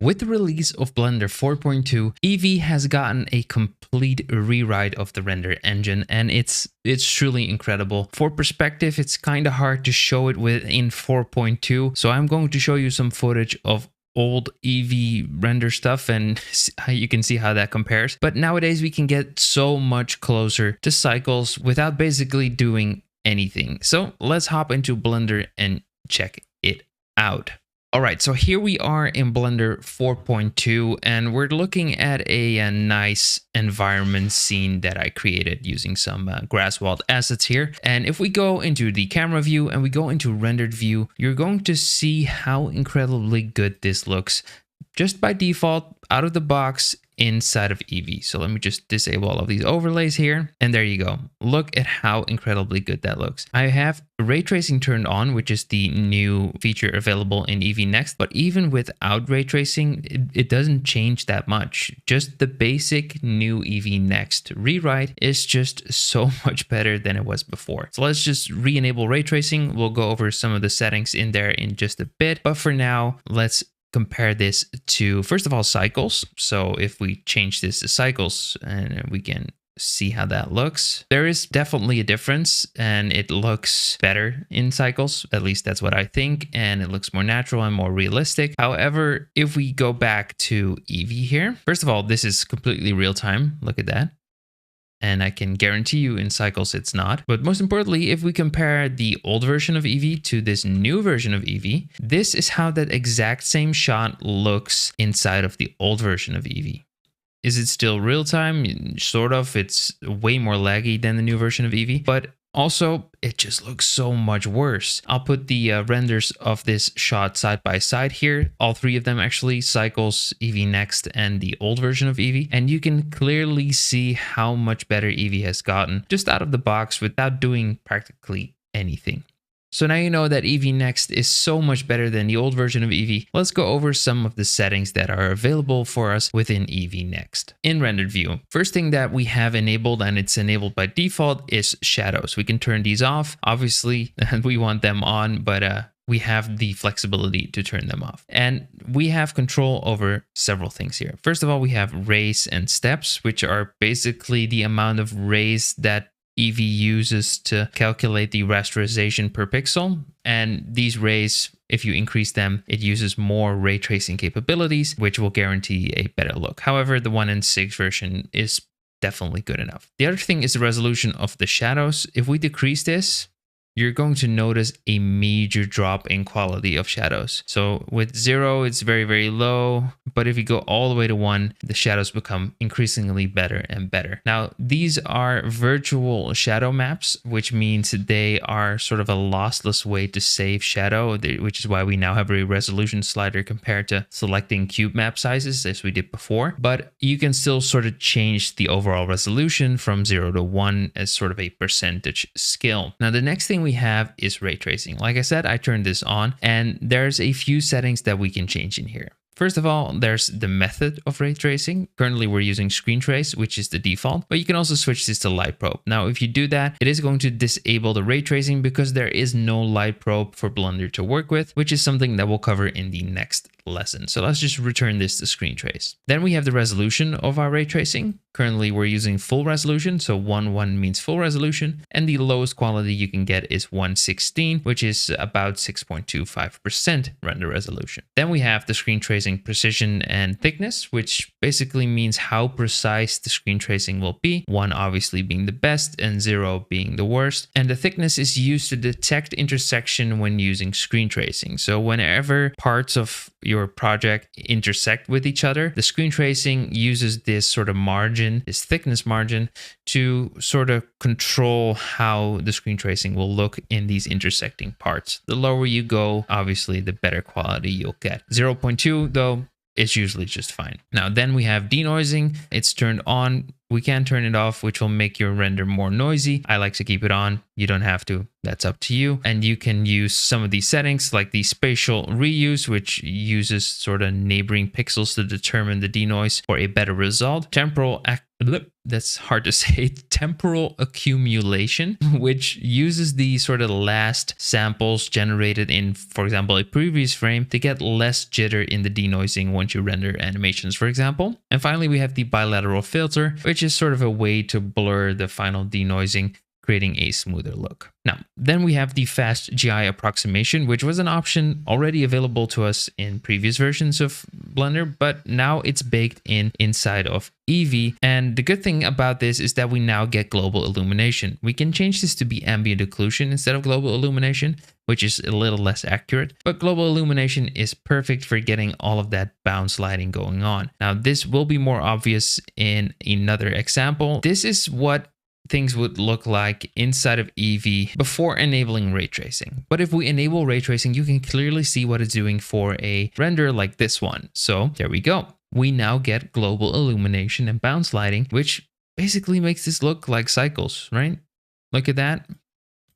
With the release of Blender 4.2, Eevee has gotten a complete rewrite of the render engine, and it's truly incredible. For perspective, it's kind of hard to show it within 4.2, so I'm going to show you some footage of old Eevee render stuff and you can see how that compares. But nowadays we can get so much closer to cycles without basically doing anything. So let's hop into Blender and check it out. All right, so here we are in Blender 4.2 and we're looking at a nice environment scene that I created using some Grasswald assets here. And if we go into the camera view and we go into rendered view, you're going to see how incredibly good this looks just by default out of the box inside of Eevee. So let me just disable all of these overlays here. And there you go. Look at how incredibly good that looks. I have ray tracing turned on, which is the new feature available in EEVEENext. But even without ray tracing, it doesn't change that much. Just the basic new EEVEENext rewrite is just so much better than it was before. So let's just re-enable ray tracing. We'll go over some of the settings in there in just a bit. But for now, let's compare this to, first of all, cycles. So if we change this to cycles, and we can see how that looks, there is definitely a difference and it looks better in cycles. At least that's what I think. And it looks more natural and more realistic. However, if we go back to Eevee here, first of all, this is completely real time. Look at that. And I can guarantee you in cycles it's not. But most importantly, if we compare the old version of Eevee to this new version of Eevee, this is how that exact same shot looks inside of the old version of Eevee. Is it still real time? Sort of. It's way more laggy than the new version of Eevee, but also it just looks so much worse. I'll put the renders of this shot side by side here. All three of them actually, cycles, EEVEENext, and the old version of Eevee. And you can clearly see how much better Eevee has gotten just out of the box without doing practically anything. So now you know that EEVEENext is so much better than the old version of Eevee. Let's go over some of the settings that are available for us within EEVEENext. In rendered view, first thing that we have enabled, and it's enabled by default, is shadows. We can turn these off. Obviously, we want them on, but we have the flexibility to turn them off. And we have control over several things here. First of all, we have rays and steps, which are basically the amount of rays that Eevee uses to calculate the rasterization per pixel. And these rays, if you increase them, it uses more ray tracing capabilities, which will guarantee a better look. However, the 1.6 version is definitely good enough. The other thing is the resolution of the shadows. If we decrease this, you're going to notice a major drop in quality of shadows. So with 0, it's very, very low. But if you go all the way to 1, the shadows become increasingly better and better. Now, these are virtual shadow maps, which means they are sort of a lossless way to save shadow, which is why we now have a resolution slider compared to selecting cube map sizes as we did before. But you can still sort of change the overall resolution from 0 to 1 as sort of a percentage scale. Now, the next thing we have is ray tracing. Like I said, I turned this on, and there's a few settings that we can change in here. First of all, there's the method of ray tracing. Currently, we're using screen trace, which is the default, but you can also switch this to light probe. Now, if you do that, it is going to disable the ray tracing because there is no light probe for Blender to work with, which is something that we'll cover in the next lesson. So let's just return this to screen trace. Then we have the resolution of our ray tracing. Currently, we're using full resolution, so 1.1 means full resolution, and the lowest quality you can get is 1.16, which is about 6.25% render resolution. Then we have the screen tracing precision and thickness, which basically means how precise the screen tracing will be, 1 obviously being the best and 0 being the worst. And the thickness is used to detect intersection when using screen tracing. So whenever parts of your project intersect with each other, the screen tracing uses this sort of margin, this thickness margin, to sort of control how the screen tracing will look in these intersecting parts. The lower you go, obviously, the better quality you'll get. 0.2 though, it's usually just fine. Now, then we have denoising. It's turned on. We can turn it off, which will make your render more noisy. I like to keep it on. You don't have to. That's up to you. And you can use some of these settings like the spatial reuse, which uses sort of neighboring pixels to determine the denoise for a better result. Temporal that's hard to say, temporal accumulation, which uses the sort of last samples generated in, for example, a previous frame to get less jitter in the denoising once you render animations, for example. And finally, we have the bilateral filter, which is sort of a way to blur the final denoising, creating a smoother look. Now, then we have the fast GI approximation, which was an option already available to us in previous versions of Blender, but now it's baked in inside of Eevee. And the good thing about this is that we now get global illumination. We can change this to be ambient occlusion instead of global illumination, which is a little less accurate, but global illumination is perfect for getting all of that bounce lighting going on. Now, this will be more obvious in another example. This is what things would look like inside of Eevee before enabling ray tracing. But if we enable ray tracing, you can clearly see what it's doing for a render like this one. So there we go. We now get global illumination and bounce lighting, which basically makes this look like cycles, right? Look at that.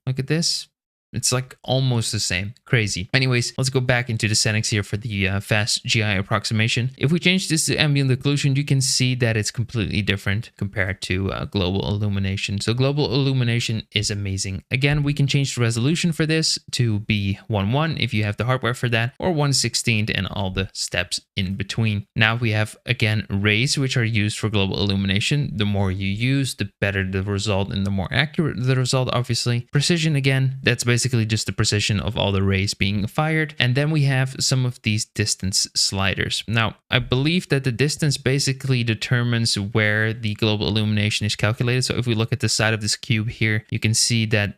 Look at this. It's like almost the same. Crazy. Anyways, let's go back into the settings here for the fast GI approximation. If we change this to ambient occlusion, you can see that it's completely different compared to global illumination. So global illumination is amazing. Again, we can change the resolution for this to be 1:1 if you have the hardware for that, or 1/16 and all the steps in between. Now we have, again, rays, which are used for global illumination. The more you use, the better the result and the more accurate the result, obviously. Precision, again, that's basically just the precision of all the rays being fired. And then we have some of these distance sliders. Now, I believe that the distance basically determines where the global illumination is calculated. So if we look at the side of this cube here, you can see that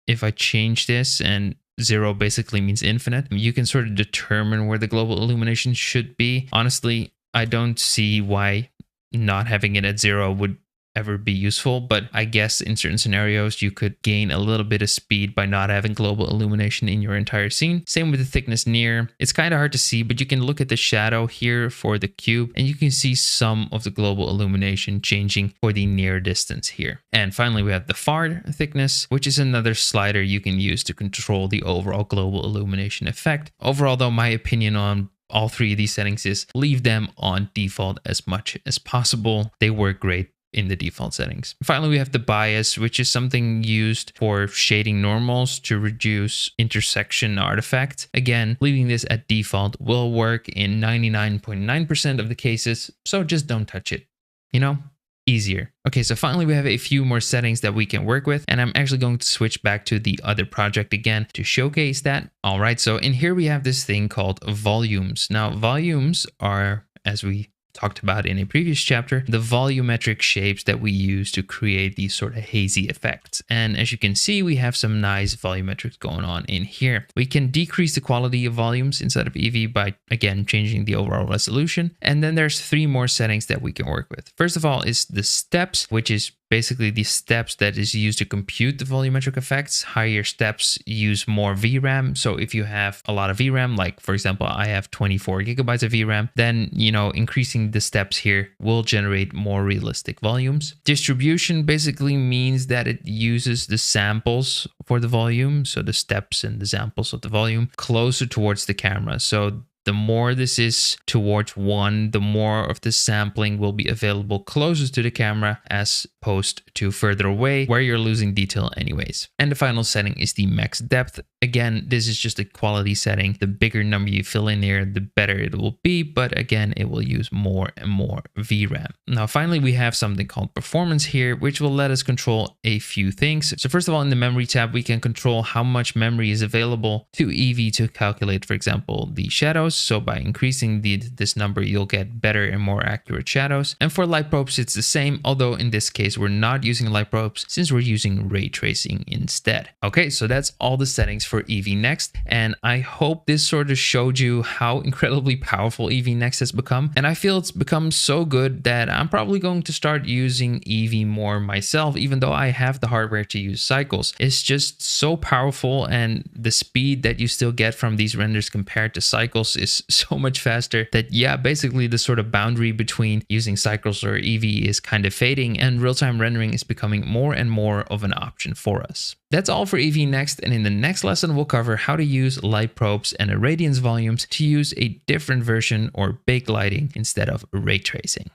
if I change this, and 0 basically means infinite, you can sort of determine where the global illumination should be. Honestly, I don't see why not having it at 0 would ever be useful, but I guess in certain scenarios you could gain a little bit of speed by not having global illumination in your entire scene. Same with the thickness near. It's kind of hard to see, but you can look at the shadow here for the cube and you can see some of the global illumination changing for the near distance here. And finally, we have the far thickness, which is another slider you can use to control the overall global illumination effect. Overall, though, my opinion on all three of these settings is leave them on default as much as possible. They work great in the default settings. Finally, we have the bias, which is something used for shading normals to reduce intersection artifacts. Again, leaving this at default will work in 99.9% of the cases, so just don't touch it. You know? Easier. Okay, so finally we have a few more settings that we can work with, and I'm actually going to switch back to the other project again to showcase that. All right, so in here we have this thing called volumes. Now, volumes are, as we talked about in a previous chapter, the volumetric shapes that we use to create these sort of hazy effects. And as you can see, we have some nice volumetrics going on in here. We can decrease the quality of volumes inside of Eevee by, again, changing the overall resolution. And then there's 3 more settings that we can work with. First of all is the steps, which is basically the steps that is used to compute the volumetric effects. Higher steps use more VRAM. So if you have a lot of VRAM, like for example, I have 24 gigabytes of VRAM, then, you know, increasing the steps here will generate more realistic volumes. Distribution basically means that it uses the samples for the volume. So the steps and the samples of the volume closer towards the camera. So the more this is towards 1, the more of the sampling will be available closest to the camera as opposed to further away where you're losing detail anyways. And the final setting is the max depth. Again, this is just a quality setting. The bigger number you fill in here, the better it will be. But again, it will use more and more VRAM. Now, finally, we have something called performance here, which will let us control a few things. So first of all, in the memory tab, we can control how much memory is available to Eevee to calculate, for example, the shadows. So by increasing this number, you'll get better and more accurate shadows. And for light probes, it's the same, although in this case, we're not using light probes since we're using ray tracing instead. Okay, so that's all the settings for EEVEENext. And I hope this sort of showed you how incredibly powerful EEVEENext has become. And I feel it's become so good that I'm probably going to start using Eevee more myself, even though I have the hardware to use cycles. It's just so powerful, and the speed that you still get from these renders compared to cycles is so much faster that, yeah, basically the sort of boundary between using cycles or Eevee is kind of fading, and real-time rendering is becoming more and more of an option for us. That's all for EEVEENext, and in the next lesson we'll cover how to use light probes and irradiance volumes to use a different version or bake lighting instead of ray tracing.